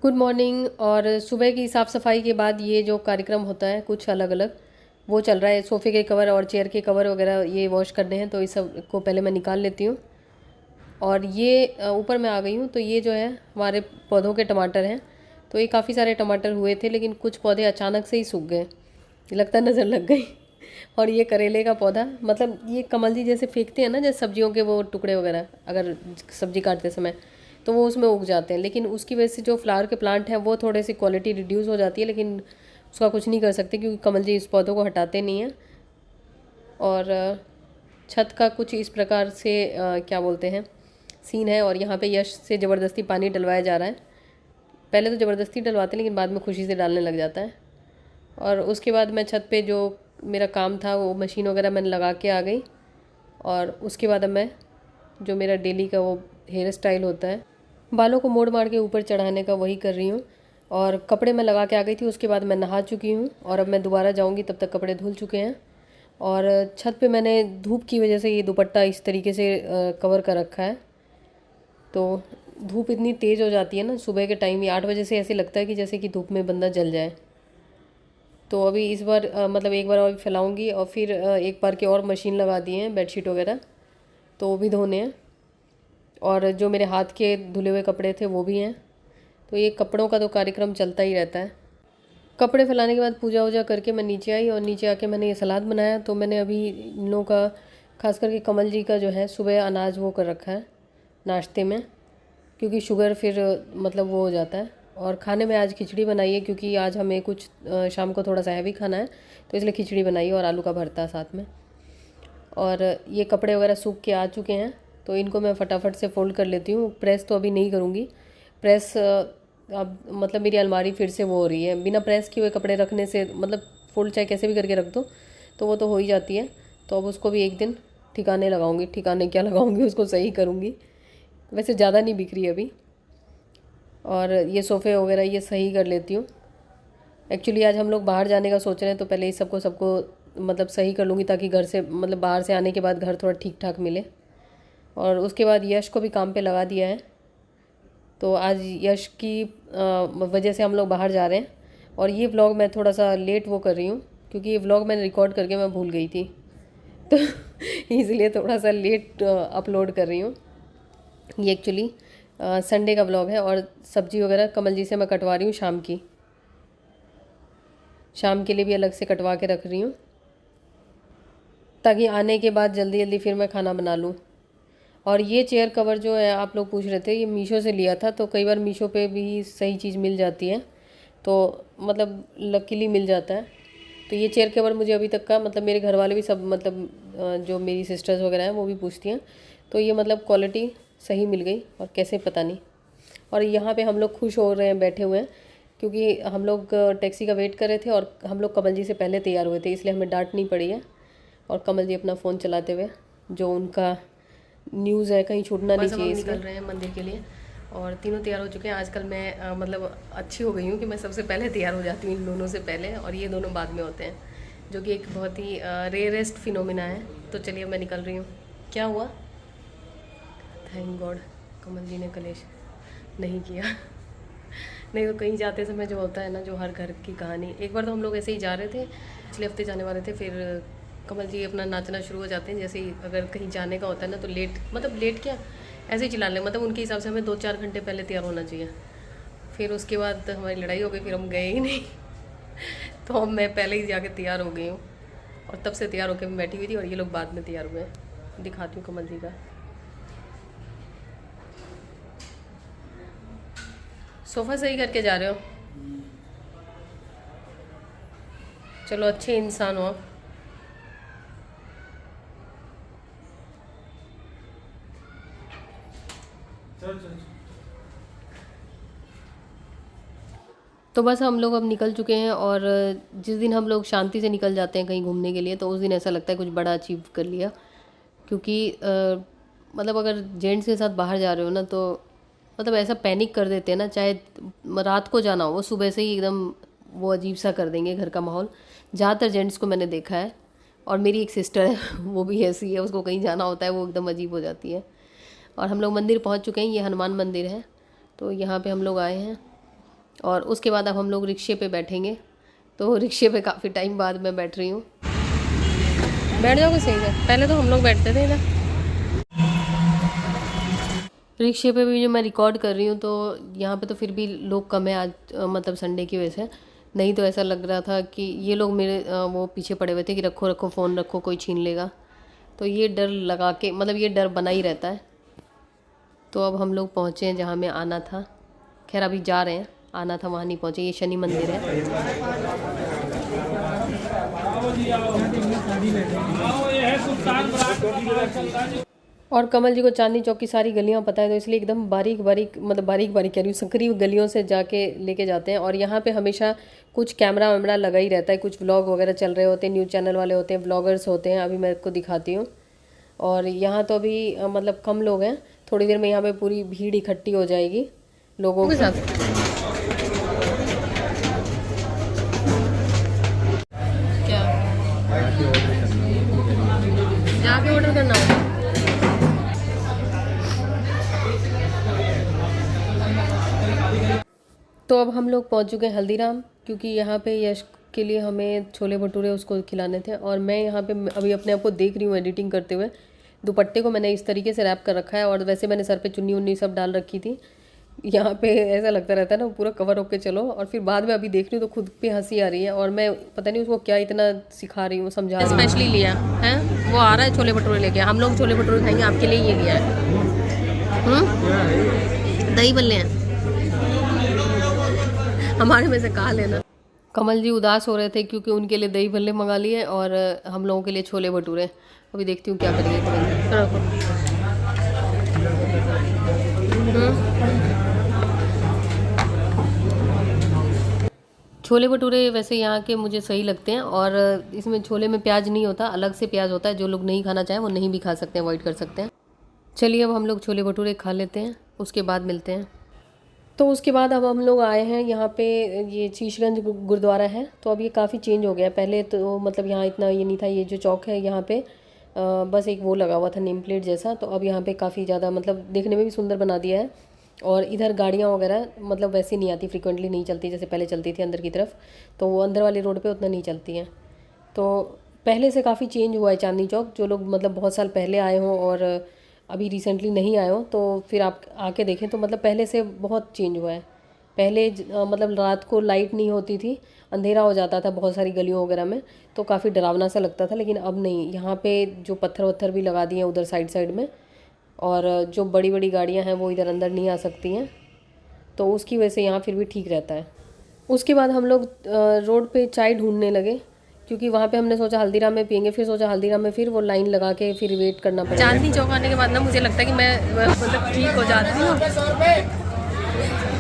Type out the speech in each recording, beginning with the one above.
Good morning. और सुबह की साफ़ सफाई के बाद ये जो कार्यक्रम होता है कुछ अलग अलग वो चल रहा है। सोफ़े के कवर और चेयर के कवर वगैरह ये वॉश करने हैं, तो इस सब को पहले मैं निकाल लेती हूँ। और ये ऊपर मैं आ गई हूँ। तो ये जो है हमारे पौधों के टमाटर हैं। तो ये काफ़ी सारे टमाटर हुए थे, लेकिन कुछ पौधे अचानक से ही सूख गए, लगता है नज़र लग गई। और ये करेले का पौधा, मतलब ये कमल जी जैसे फेंकते हैं ना, जैसे सब्जियों के वो टुकड़े वगैरह, अगर सब्जी काटते समय तो वो उसमें उग जाते हैं, लेकिन उसकी वजह से जो फ्लावर के प्लांट हैं वो थोड़े सी क्वालिटी रिड्यूस हो जाती है, लेकिन उसका कुछ नहीं कर सकते क्योंकि कमल जी इस पौधों को हटाते नहीं हैं। और छत का कुछ इस प्रकार से क्या बोलते हैं सीन है। और यहाँ पे यश से ज़बरदस्ती पानी डलवाया जा रहा है। पहले तो ज़बरदस्ती डलवाते हैं, लेकिन बाद में खुशी से डालने लग जाता है। और उसके बाद मैं छत पे जो मेरा काम था वो मशीन वगैरह मैंने लगा के आ गई। और उसके बाद अब मैं जो मेरा डेली का वो हेयर स्टाइल होता है, बालों को मोड़ मार के ऊपर चढ़ाने का, वही कर रही हूँ। और कपड़े मैं लगा के आ गई थी, उसके बाद मैं नहा चुकी हूँ और अब मैं दोबारा जाऊँगी, तब तक कपड़े धुल चुके हैं। और छत पे मैंने धूप की वजह से ये दुपट्टा इस तरीके से कवर कर रखा है। तो धूप इतनी तेज़ हो जाती है ना सुबह के टाइम, ये 8 बजे से ऐसे लगता है कि जैसे कि धूप में बंदा जल जाए। तो अभी इस बार मतलब एक बार और फैलाऊँगी और फिर एक बार के और मशीन लगा दी है बेडशीट वगैरह, तो वो भी धोने हैं। और जो मेरे हाथ के धुले हुए कपड़े थे वो भी हैं। तो ये कपड़ों का तो कार्यक्रम चलता ही रहता है। कपड़े फैलाने के बाद पूजा वूजा करके मैं नीचे आई, और नीचे आके मैंने ये सलाद बनाया। तो मैंने अभी इन लोगों का, खास करके कमल जी का जो है सुबह अनाज वो कर रखा है नाश्ते में, क्योंकि शुगर फिर मतलब वो हो जाता है। और खाने में आज खिचड़ी बनाई है, क्योंकि आज हमें कुछ शाम को थोड़ा सा हैवी खाना है, तो इसलिए खिचड़ी बनाई है और आलू का भरता साथ में। और ये कपड़े वगैरह सूख के आ चुके हैं, तो इनको मैं फटाफट से फ़ोल्ड कर लेती हूँ। प्रेस तो अभी नहीं करूँगी। प्रेस अब मतलब मेरी अलमारी फिर से वो हो रही है, बिना प्रेस किए हुए कपड़े रखने से, मतलब फ़ोल्ड चाहे कैसे भी करके रख दो तो वो तो हो ही जाती है। तो अब उसको भी एक दिन ठिकाने लगाऊंगी, ठिकाने क्या लगाऊंगी, उसको सही करूँगी। वैसे ज़्यादा नहीं बिखरी अभी। और ये सोफ़े वगैरह ये सही कर लेती हूँ। एक्चुअली आज हम लोग बाहर जाने का सोच रहे हैं, तो पहले इस सबको मतलब सही कर लूँगी, ताकि घर से मतलब बाहर से आने के बाद घर थोड़ा ठीक ठाक मिले। और उसके बाद यश को भी काम पे लगा दिया है। तो आज यश की वजह से हम लोग बाहर जा रहे हैं। और ये व्लॉग मैं थोड़ा सा लेट वो कर रही हूँ, क्योंकि ये व्लॉग मैंने रिकॉर्ड करके मैं भूल गई थी, तो इसलिए थोड़ा सा लेट अपलोड कर रही हूँ। ये एक्चुअली संडे का व्लॉग है। और सब्ज़ी वगैरह कमल जी से मैं कटवा रही हूँ शाम की, शाम के लिए भी अलग से कटवा के रख रही हूँ, ताकि आने के बाद जल्दी जल्दी फिर मैं खाना बना लूँ। और ये चेयर कवर जो है, आप लोग पूछ रहे थे, ये मीशो से लिया था। तो कई बार मीशो पे भी सही चीज़ मिल जाती है, तो मतलब लकीली मिल जाता है। तो ये चेयर कवर मुझे अभी तक का, मतलब मेरे घर वाले भी सब, मतलब जो मेरी सिस्टर्स वगैरह हैं वो भी पूछती हैं, तो ये मतलब क्वालिटी सही मिल गई, और कैसे पता नहीं। और यहाँ पे हम लोग खुश हो रहे हैं बैठे हुए हैं, क्योंकि हम लोग टैक्सी का वेट कर रहे थे और हम लोग कमल जी से पहले तैयार हुए थे, इसलिए हमें डांट नहीं पड़ी है। और कमल जी अपना फ़ोन चलाते हुए, जो उनका न्यूज़ है कहीं छूटना नहीं चाहिए, निकल रहे हैं मंदिर के लिए। और तीनों तैयार हो चुके हैं। आजकल मैं मतलब अच्छी हो गई हूँ कि मैं सबसे पहले तैयार हो जाती हूँ इन दोनों से पहले, और ये दोनों बाद में होते हैं, जो कि एक बहुत ही रेयरेस्ट फिनोमिना है। तो चलिए मैं निकल रही हूँ। क्या हुआ? थैंक गॉड कमल जी ने कलेश नहीं किया। नहीं तो कहीं जाते समय जो होता है ना, जो हर घर की कहानी। एक बार तो हम लोग ऐसे ही जा रहे थे, पिछले हफ्ते जाने वाले थे, फिर कमल जी अपना नाचना शुरू हो जाते हैं। जैसे ही अगर कहीं जाने का होता है ना, तो लेट, मतलब लेट क्या, ऐसे ही चिल्ला लें, मतलब उनके हिसाब से हमें 2-4 घंटे पहले तैयार होना चाहिए। फिर उसके बाद हमारी लड़ाई हो गई, फिर हम गए ही नहीं। तो अब मैं पहले ही जाके तैयार हो गई हूँ, और तब से तैयार होकर मैं बैठी हुई थी, और ये लोग बाद में तैयार हुए। दिखाती हूँ कमल जी का। सोफ़ा सही करके जा रहे हो? चलो अच्छे इंसान हो आप। तो बस हम लोग अब निकल चुके हैं। और जिस दिन हम लोग शांति से निकल जाते हैं कहीं घूमने के लिए, तो उस दिन ऐसा लगता है कुछ बड़ा अचीव कर लिया। क्योंकि मतलब अगर जेंट्स के साथ बाहर जा रहे हो ना, तो मतलब ऐसा पैनिक कर देते हैं ना, चाहे रात को जाना हो, वो सुबह से ही एकदम वो अजीब सा कर देंगे घर का माहौल। ज़्यादातर जेंट्स को मैंने देखा है। और मेरी एक सिस्टर है वो भी ऐसी है, उसको कहीं जाना होता है वो एकदम अजीब हो जाती है। और हम लोग मंदिर पहुंच चुके हैं, ये हनुमान मंदिर है। तो यहाँ पे हम लोग आए हैं। और उसके बाद अब हम लोग रिक्शे पे बैठेंगे। तो रिक्शे पे काफ़ी टाइम बाद मैं बैठ रही हूँ। बैठ जाओगे सही है, पहले तो हम लोग बैठते थे ना रिक्शे पे भी। जो मैं रिकॉर्ड कर रही हूँ तो यहाँ पे तो फिर भी लोग कम है आज, मतलब संडे की वजह से। नहीं तो ऐसा लग रहा था कि ये लोग मेरे वो पीछे पड़े हुए थे कि रखो रखो फ़ोन रखो, कोई छीन लेगा। तो ये डर लगा के, मतलब ये डर बना ही रहता है। तो अब हम लोग पहुँचे हैं जहाँ में आना था। खैर अभी जा रहे हैं, आना था वहाँ नहीं पहुँचे। ये शनि मंदिर है। और कमल जी को चांदनी चौक की सारी गलियाँ पता है, तो इसलिए एकदम बारीक बारीक, मतलब बारीक बारीक कह रही हूँ, संकरी गलियों से जाके लेके जाते हैं। और यहाँ पे हमेशा कुछ कैमरा वैमरा लगा ही रहता है, कुछ व्लॉग वगैरह चल रहे होते हैं, न्यूज़ चैनल वाले होते हैं, व्लॉगर्स होते हैं। अभी मैं आपको दिखाती हूँ। और यहाँ तो अभी मतलब कम लोग हैं, थोड़ी देर में यहाँ पे पूरी भीड़ इकट्ठी हो जाएगी लोगों के साथ। क्या जाके ऑर्डर करना होगा? तो अब हम लोग पहुंच चुके हैं हल्दीराम, क्योंकि यहाँ पे यश के लिए हमें छोले भटूरे उसको खिलाने थे। और मैं यहाँ पे अभी अपने आप को देख रही हूँ एडिटिंग करते हुए। दुपट्टे को मैंने इस तरीके से रैप कर रखा है, और वैसे मैंने सर पे चुन्नी उन्नी सब डाल रखी थी। यहाँ पे ऐसा लगता रहता है ना पूरा कवर होके चलो, और फिर बाद में अभी देख रही हूँ तो खुद पे हंसी आ रही है। और मैं पता नहीं उसको क्या इतना सिखा रही हूँ, समझा रही हूँ। स्पेशली लिया है, वो आ रहा है छोले भटूरे लेके। हम लोग छोले भटूरे खाएंगे, आपके लिए ये लिया है। दही बल्ले हैं, हमारे में से कहा लेना। कमल जी उदास हो रहे थे क्योंकि उनके लिए दही भल्ले मंगा लिए और हम लोगों के लिए छोले भटूरे। अभी देखती हूँ क्या करेंगे कमल जी। छोले भटूरे वैसे यहाँ के मुझे सही लगते हैं, और इसमें छोले में प्याज नहीं होता, अलग से प्याज होता है। जो लोग नहीं खाना चाहें वो नहीं भी खा सकते हैं, अवॉइड कर सकते हैं। चलिए अब हम लोग छोले भटूरे खा लेते हैं, उसके बाद मिलते हैं। तो उसके बाद अब हम लोग आए हैं यहाँ पे, ये शीशगंज गुरुद्वारा है। तो अब ये काफ़ी चेंज हो गया है। पहले तो मतलब यहाँ इतना ये नहीं था। ये जो चौक है यहाँ पे बस एक वो लगा हुआ था नेम प्लेट जैसा। तो अब यहाँ पे काफ़ी ज़्यादा मतलब देखने में भी सुंदर बना दिया है। और इधर गाड़ियाँ वगैरह मतलब वैसी नहीं आती, फ्रिक्वेंटली नहीं चलती जैसे पहले चलती थी अंदर की तरफ। तो वो अंदर वाली रोड पर उतना नहीं चलती हैं। तो पहले से काफ़ी चेंज हुआ है चांदनी चौक। जो लोग मतलब बहुत साल पहले आए हों और अभी रिसेंटली नहीं आए हो तो फिर आप आके देखें तो मतलब पहले से बहुत चेंज हुआ है। पहले मतलब रात को लाइट नहीं होती थी, अंधेरा हो जाता था बहुत सारी गलियों वगैरह में, तो काफ़ी डरावना सा लगता था। लेकिन अब नहीं, यहाँ पे जो पत्थर वत्थर भी लगा दिए हैं उधर साइड साइड में, और जो बड़ी बड़ी गाड़ियाँ हैं वो इधर अंदर नहीं आ सकती हैं। तो उसकी वजह से यहाँ फिर भी ठीक रहता है। उसके बाद हम लोग रोड पे चाय ढूंढने लगे, क्योंकि वहाँ पे हमने सोचा हल्दीराम में पियेंगे, फिर सोचा हल्दीराम में फिर वो लाइन लगा के फिर वेट करना पड़ेगा। चांदनी चौक आने के बाद ना मुझे लगता है कि मैं मतलब ठीक हो जाती हूँ।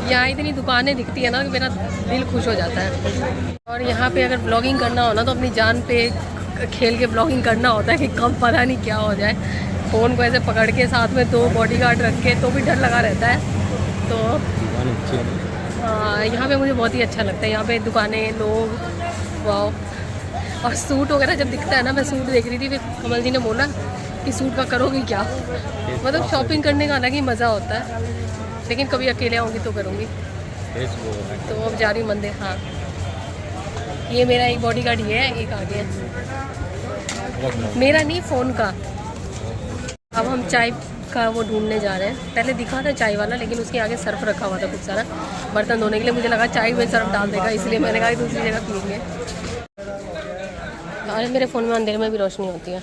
यहाँ इतनी दुकानें दिखती है ना कि मेरा दिल खुश हो जाता है। और यहाँ पे अगर ब्लॉगिंग करना हो ना तो अपनी जान पे खेल के ब्लॉगिंग करना होता है कि कब पता नहीं क्या हो जाए। फ़ोन को ऐसे पकड़ के साथ में 2 बॉडीगार्ड रख के तो भी डर लगा रहता है। तो यहाँ पे मुझे बहुत ही अच्छा लगता है। यहाँ पे दुकानें, लोग, वाह। और सूट वगैरह जब दिखता है ना, मैं सूट देख रही थी, फिर कमल जी ने बोला कि सूट का करोगी क्या। मतलब शॉपिंग करने का अलग ही मज़ा होता है, लेकिन कभी अकेले आऊँगी तो करूँगी। तो अब जा रही हूँ मंदिर। हाँ, ये मेरा एक बॉडीगार्ड ये है, एक आगे है, मेरा नहीं फ़ोन का। अब हम चाय का वो ढूंढने जा रहे हैं। पहले दिखा था चाय वाला, लेकिन उसके आगे सर्फ रखा हुआ था कुछ सारा बर्तन धोने के लिए। मुझे लगा चाय में सर्फ डाल देगा, इसलिए मैंने कहा दूसरी जगह पियेंगे। अरे मेरे फ़ोन में अंधेरे में भी रोशनी होती है।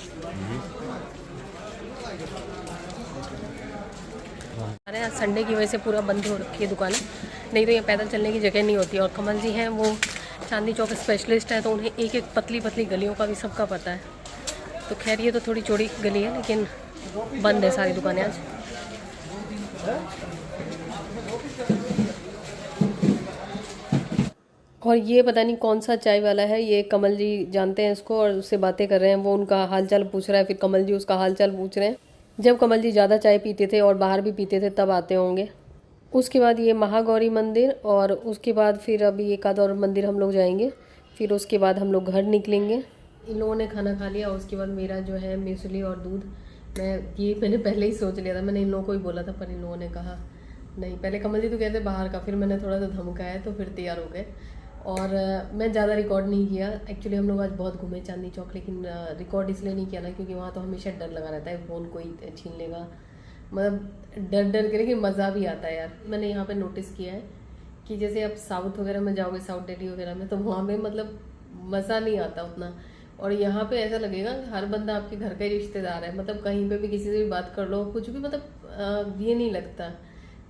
अरे आज संडे की वजह से पूरा बंद हो रखी है दुकानें, नहीं तो ये पैदल चलने की जगह नहीं होती। और कमल जी हैं वो चांदनी चौक स्पेशलिस्ट है, तो उन्हें एक एक पतली पतली गलियों का भी सबका पता है। तो खैर ये तो थोड़ी चौड़ी गली है, लेकिन बंद है सारी दुकानें आज। और ये पता नहीं कौन सा चाय वाला है, ये कमल जी जानते हैं इसको और उससे बातें कर रहे हैं। वो उनका हालचाल पूछ रहा है, फिर कमल जी उसका हालचाल पूछ रहे हैं। जब कमल जी ज़्यादा चाय पीते थे और बाहर भी पीते थे तब आते होंगे। उसके बाद ये महागौरी मंदिर, और उसके बाद फिर अभी एक आध और मंदिर हम लोग जाएंगे। फिर उसके बाद हम लोग घर निकलेंगे। इन लोगों ने खाना खा लिया, उसके बाद मेरा जो है मूसली और दूध, मैंने पहले ही सोच लिया था। मैंने इन लोगों को ही बोला था, पर इन लोगों ने कहा नहीं, पहले कमल जी तो कहते बाहर का, फिर मैंने थोड़ा सा धमकाया तो फिर तैयार हो गए। और मैं ज़्यादा रिकॉर्ड नहीं किया। एक्चुअली हम लोग आज बहुत घूमे चांदनी चौक, लेकिन रिकॉर्ड इसलिए नहीं किया ना क्योंकि वहाँ तो हमेशा डर लगा रहता है, फ़ोन कोई छीन लेगा, मतलब डर डर के, लेकिन मज़ा भी आता है यार। मैंने यहाँ पे नोटिस किया है कि जैसे आप साउथ वगैरह में जाओगे, साउथ दिल्ली वगैरह में, तो वहाँ पे मतलब मज़ा नहीं आता उतना। और यहाँ पे ऐसा लगेगा कि हर बंदा आपके घर का ही रिश्तेदार है, मतलब कहीं पे भी किसी से भी बात कर लो, कुछ भी, मतलब ये नहीं लगता।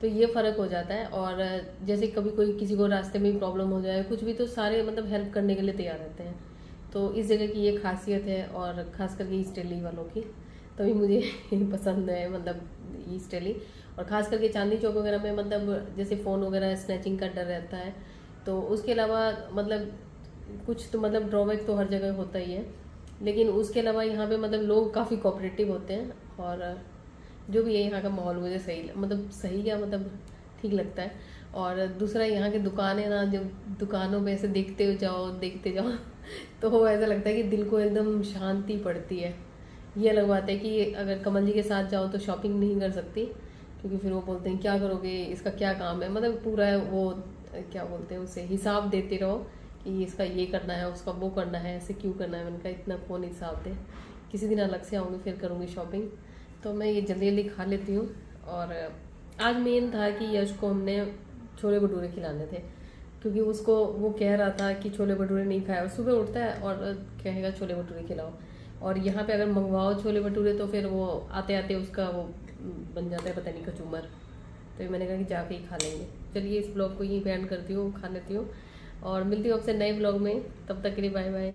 तो ये फ़र्क हो जाता है। और जैसे कभी कोई किसी को रास्ते में प्रॉब्लम हो जाए कुछ भी, तो सारे मतलब हेल्प करने के लिए तैयार रहते हैं। तो इस जगह की ये खासियत है, और ख़ास करके ईस्ट दिल्ली वालों की, तभी मुझे पसंद है, मतलब ईस्ट दिल्ली। और ख़ास करके चांदनी चौक वगैरह में, मतलब जैसे फ़ोन वगैरह स्नैचिंग का डर रहता है, तो उसके अलावा मतलब कुछ तो मतलब ड्रॉबैक तो हर जगह होता ही है, लेकिन उसके अलावा यहाँ पे मतलब लोग काफ़ी कोऑपरेटिव होते हैं। और जो भी है यहाँ का माहौल मुझे सही, मतलब सही क्या, मतलब ठीक लगता है। और दूसरा यहाँ की दुकानें ना, जब दुकानों में ऐसे देखते जाओ तो वो ऐसा लगता है कि दिल को एकदम शांति पड़ती है। ये अलग बात है कि अगर कमल जी के साथ जाओ तो शॉपिंग नहीं कर सकती, क्योंकि फिर वो बोलते हैं क्या करोगे, इसका क्या काम है, मतलब पूरा वो क्या बोलते हैं उसे, हिसाब देते रहो कि इसका ये करना है, उसका वो करना है, ऐसे क्यों करना है। मैंने कहा इतना कौन हिसाब दे, किसी दिन अलग से आऊँगी फिर करूँगी शॉपिंग। तो मैं ये जल्दी जल्दी खा लेती हूँ। और आज मेन था कि यश को हमने छोले भटूरे खिलाने थे, क्योंकि उसको वो कह रहा था कि छोले भटूरे नहीं खाए, और सुबह उठता है और कहेगा छोले भटूरे खिलाओ। और यहाँ पे अगर मंगवाओ छोले भटूरे तो फिर वो आते आते उसका वो बन जाता है पता नहीं कचूमर। तो मैंने कहा कि जाके ही खा लेंगे। चलिए इस ब्लॉग को यहीं पे एंड करती हूँ, खा लेती हूँ, और मिलती हूँ आपसे नए ब्लॉग में। तब तक के लिए बाय बाय।